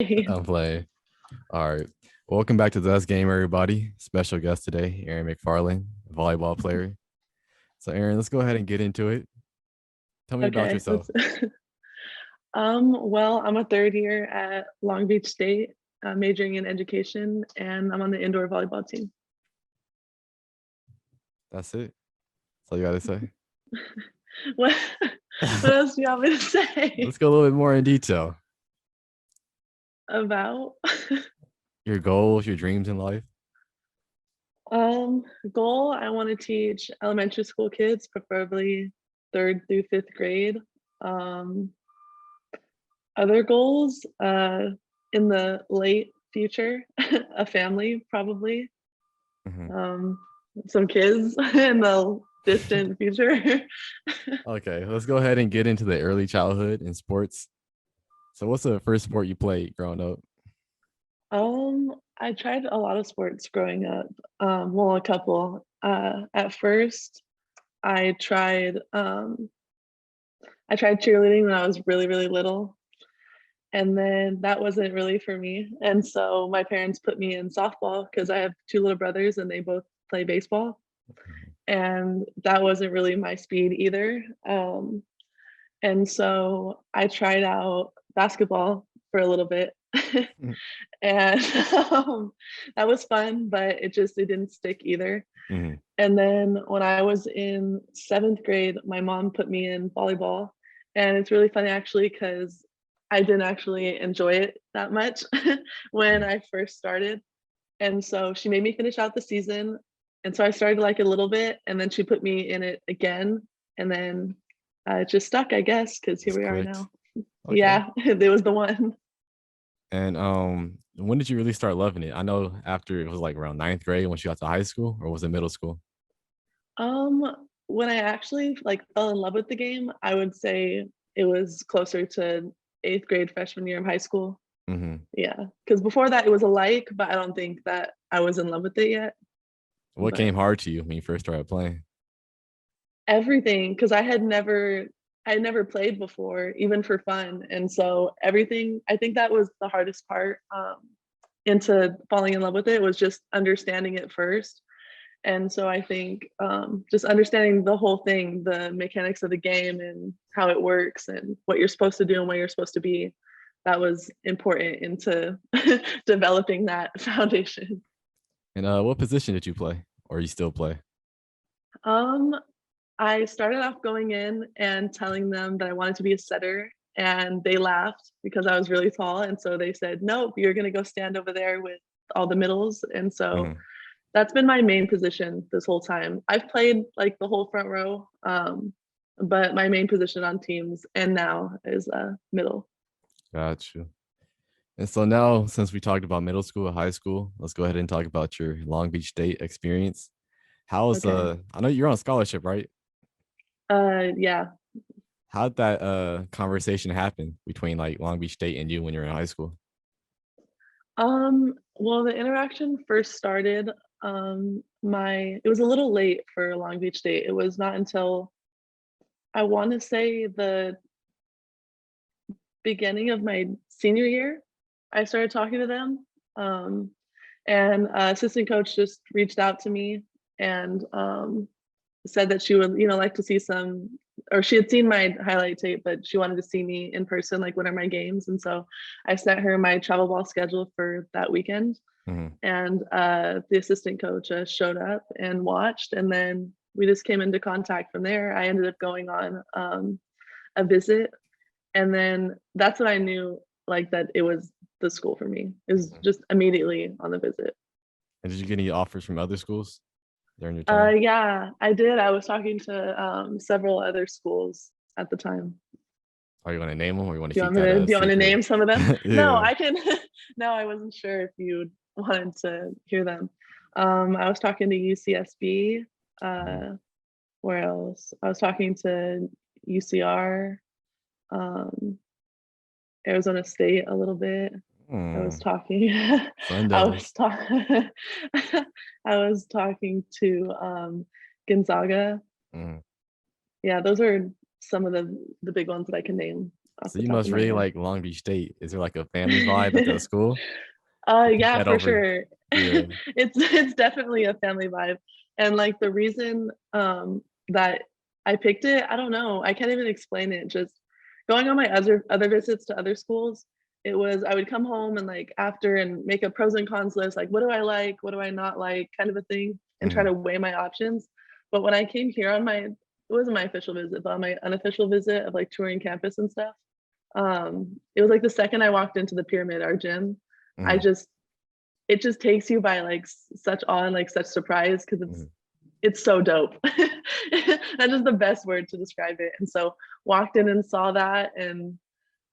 I'm playing. All right. Welcome back to the Us Game, everybody. Special guest today, Erin McFarland, volleyball player. So, Erin, let's go ahead and get into it. Tell me about Okay, yourself. well, I'm a third year at Long Beach State, majoring in education, and I'm on the indoor volleyball team. That's it. That's all you got to say. What, what else do you want me to say Let's go a little bit more in detail. about? Your goals, your dreams in life. Goal, I want to teach elementary school kids, preferably third through fifth grade. Um, Other goals, in the late future, a family probably. Mhm. Um, some kids in the distant future. Okay, let's go ahead and get into the early childhood and sports. So, what's the first sport you played growing up? I tried a lot of sports growing up. Well, a couple. At first, I tried um, I tried cheerleading when I was really, really little, and then that wasn't really for me. And so my parents put me in softball because I have two little brothers and they both play baseball, Mhm. and that wasn't really my speed either. And so I tried out basketball for a little bit. And that was fun, but it didn't stick either. Mhm. And then when I was in seventh grade, my mom put me in volleyball. And it's really funny actually, because I didn't actually enjoy it that much when Mhm. I first started. And so she made me finish out the season. And so I started like a little bit, and then she put me in it again. And then it just stuck, I guess, because here Just we are clicked. now. Okay. Yeah, it was the one. And when did you really start loving it? I know after it was like around ninth grade once you got to high school, or was it middle school? When I actually like fell in love with the game, I would say it was closer to eighth grade, freshman year of high school. Hmm. Yeah, because before that it was a like, but I don't think that I was in love with it yet. What But came hard to you when you first started playing? everything, because I had never played before, even for fun, and so everything. I think that was the hardest part. Into falling in love with it was just understanding it first. And so I think just understanding the whole thing, the mechanics of the game and how it works and what you're supposed to do and what you're supposed to be, that was important into developing that foundation. And what position did you play, or you still play? Um, I started off going in and telling them that I wanted to be a setter, and they laughed because I was really tall. And so they said, nope, you're going to go stand over there with all the middles. And so Hmm. that's been my main position this whole time. I've played like the whole front row, but my main position on teams and now is middle. Got you. And so now, since we talked about middle school, high school, let's go ahead and talk about your Long Beach State experience. How's Okay. I know you're on scholarship, right? Yeah. How'd that conversation happen between like Long Beach State and you when you're in high school? Well, the interaction first started. It was a little late for Long Beach State. It was not until I want to say the beginning of my senior year I started talking to them. Um, and assistant coach just reached out to me and said that she would, like to see some, or she had seen my highlight tape, but she wanted to see me in person, like one of my games. And so I sent her my travel ball schedule for that weekend. Hmm. And the assistant coach showed up and watched. And then we just came into contact from there. I ended up going on a visit. And then that's when I knew like that it was the school for me. It was just immediately on the visit. And did you get any offers from other schools during your time? Yeah, I did. I was talking to several other schools at the time. Are you going to name them, or you want to Do you keep want me that to? a Do you want to secret? name some of them? No, Yeah. I can. No, I wasn't sure if you wanted to hear them. I was talking to UCSB. Mhm. Uh, where else? I was talking to UCR, um, Arizona State a little bit. I was Hmm. talking. Sun I was Devils. talking. I was talking to Gonzaga. Mhm. Yeah, those are some of the big ones that I can name. off So the you top must of my really head. like Long Beach State. Is there like a family vibe at the school? To pick Yeah, that for over. sure. Yeah. It's definitely a family vibe. And like the reason that I picked it, I don't know. I can't even explain it. Just going on my other visits to other schools, it was I would come home and like after and make a pros and cons list, like what do I like, what do I not like, kind of a thing, and try Mhm. to weigh my options. But when I came here on my it wasn't my official visit, but on my unofficial visit of like touring campus and stuff, it was like the second I walked into the pyramid, our gym, I Mhm. just it just takes you by like such awe and like such surprise because Mhm. it's so dope. That's just the best word to describe it. And so walked in and saw that, and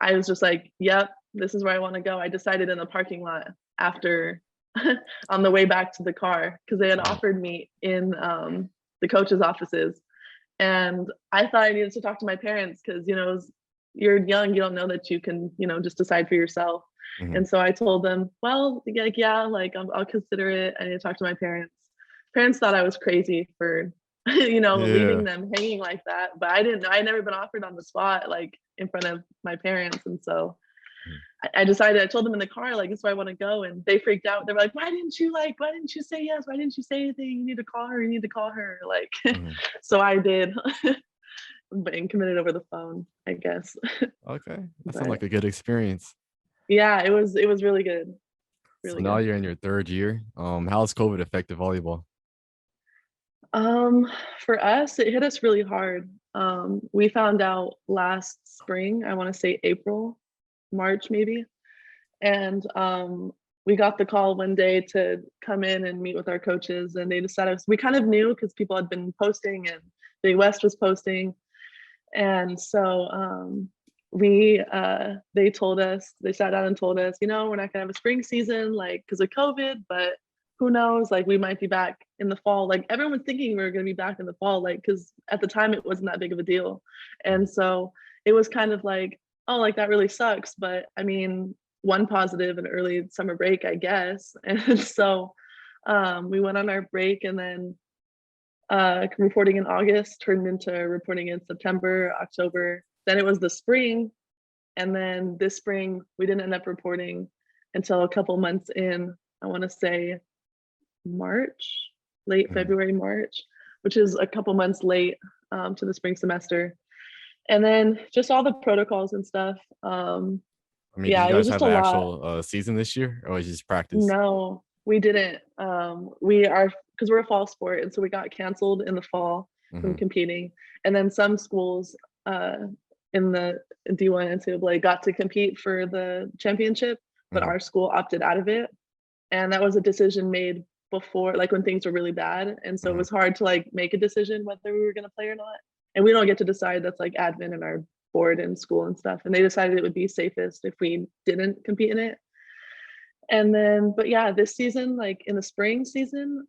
I was just like, "Yep, this is where I want to go." I decided in the parking lot after on the way back to the car because they had Mhm. offered me in the coach's offices, and I thought I needed to talk to my parents because you're young, you don't know that you can just decide for yourself. Mhm. And so I told them, well, like yeah, like I'll consider it. I need to talk to my parents. Parents thought I was crazy for leaving Yeah. them hanging like that, but I didn't know. I'd never been offered on the spot like in front of my parents. And so Mhm. I decided, I told them in the car, like, this is where I want to go. And they freaked out. They were like, why didn't you say yes? Why didn't you say anything? You need to call her. You need to call her. Like, Mhm. so I did, but and committed over the phone, I guess. Okay. That sounds But like a good experience. yeah, it was really good. So Really now good. you're in your third year. How's COVID affected volleyball? Um, for us, it hit us really hard. We found out last spring, I want to say April, March maybe. And we got the call one day to come in and meet with our coaches, and they decided we kind of knew because people had been posting and Big West was posting, and so they told us, they sat down and told us, we're not gonna have a spring season like because of COVID, but who knows, like we might be back in the fall. Like everyone was thinking we were gonna be back in the fall, like because at the time it wasn't that big of a deal, and so it was kind of like, oh, like that really sucks, but I mean, one positive, an early summer break, I guess. And so we went on our break, and then reporting in August turned into reporting in September, October. Then it was the spring. And then this spring, we didn't end up reporting until a couple months in, I want to say March, late Mhm. February, March, which is a couple months late to the spring semester. And then just all the protocols and stuff. I mean, did Yeah, you it was guys just have a an lot. actual season this year, or was it just practice? No, we didn't. We are because we're a fall sport, and so we got canceled in the fall from Hmm. competing. And then some schools uh, in the D1 NCAA got to compete for the championship, but Hmm. our school opted out of it. And that was a decision made before, like when things were really bad. And so it Hmm. was hard to like make a decision whether we were going to play or not. And we don't get to decide. That's like admin and our board and school and stuff. And they decided it would be safest if we didn't compete in it. And then, but yeah, this season, like in the spring season,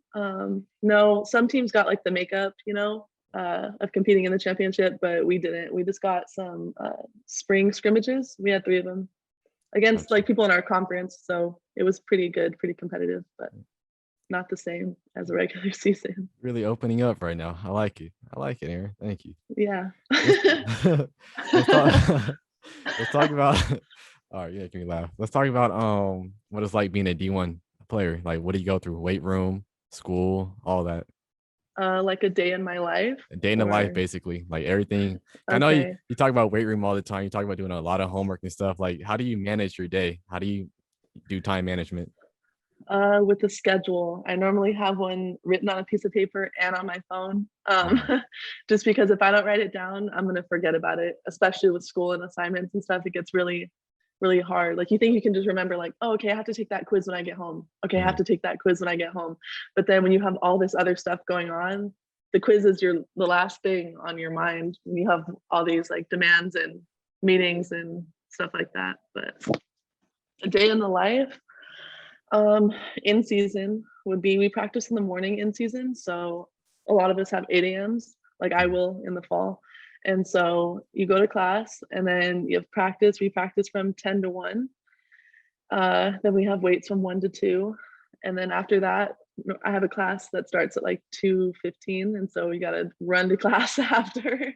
no, some teams got like the makeup, of competing in the championship, but we didn't. We just got some spring scrimmages. We had three of them against Gotcha. like people in our conference. So it was pretty good, pretty competitive, but not the same as a regular season. Really opening up right now. I like it. I like it, Aaron. Thank you. Yeah. Let's let's talk let's talk about all right, yeah, making me laugh. Let's talk about what it's like being a D1 player. Like what do you go through? Weight room, school, all that. Like a day in my life A day in the life, or basically. Like everything. I know you, okay. you talk about weight room all the time. You talk about doing a lot of homework and stuff. Like, how do you manage your day? How do you do time management? With the schedule. I normally have one written on a piece of paper and on my phone. Mhm. Just because if I don't write it down, I'm gonna forget about it, especially with school and assignments and stuff. It gets really, really hard. Like you think you can just remember, like, oh, okay, I have to take that quiz when I get home. Okay, I have Mhm. to take that quiz when I get home. But then when you have all this other stuff going on, the quiz is the last thing on your mind. And you have all these like demands and meetings and stuff like that. But a day in the life, in season would be we practice in the morning in season. So a lot of us have 8 a.m.s, like I Mhm. will in the fall. And so you go to class and then you have practice. We practice from 10 to 1. Then we have weights from 1 to 2. And then after that, I have a class that starts at like 2:15, and so we gotta run to class after.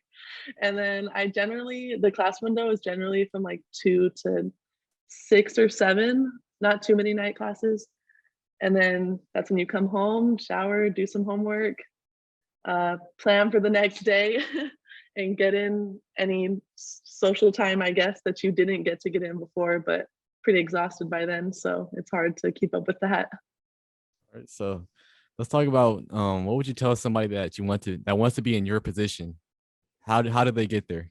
And then the class window is generally from like 2 to 6 or 7, not too many night classes. And then that's when you come home, shower, do some homework, plan for the next day, and get in any social time, I guess, that you didn't get to get in before, but pretty exhausted by then. So it's hard to keep up with that. All right, so let's talk about what would you tell somebody that wants to be in your position? How did they get there?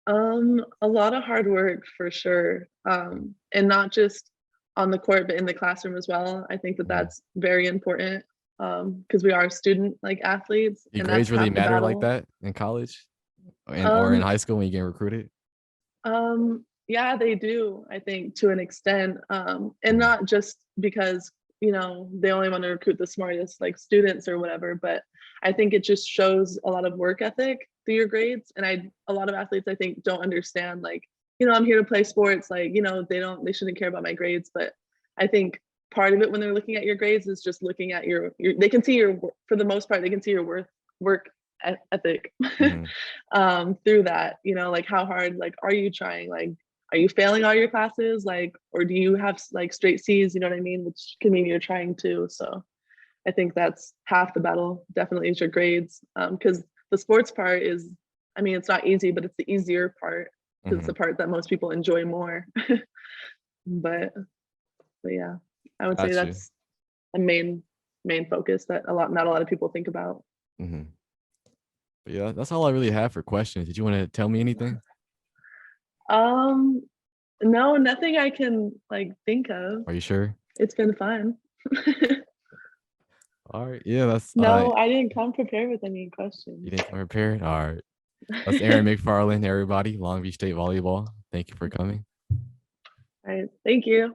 A lot of hard work for sure. And not just on the court, but in the classroom as well. I think that Mhm. that's very important, because we are student like athletes, Do and grades that's really half the matter like battle. that in college or in Um, high school when you get recruited? yeah, they do, I think, to an extent. And Mhm. not just because, they only want to recruit the smartest like students or whatever, but I think it just shows a lot of work ethic through your grades. And a lot of athletes I think don't understand, like, I'm here to play sports, like, they shouldn't care about my grades. But I think part of it when they're looking at your grades is just looking at they can see for the most part, they can see your work ethic Mhm. through that, like how hard, like, are you trying, like, are you failing all your classes, like, or do you have like straight C's, you know what I mean, which can mean you're trying to. So I think that's half the battle, definitely, is your grades, because the sports part is, I mean, it's not easy, but it's the easier part, because it's the Mhm. part that most people enjoy more. but but yeah, I would say Got you. that's a main focus that not a lot of people think about. Mhm. But yeah, that's all I really have for questions. Did you want to tell me anything? um no, nothing I can like think of. Are you sure? It's been fun. All right. Yeah, that's No, I didn't come prepared with any you questions. didn't come prepared. All right. That's Erin McFarland, everybody, Long Beach State Volleyball. Thank you for coming. All right, thank you.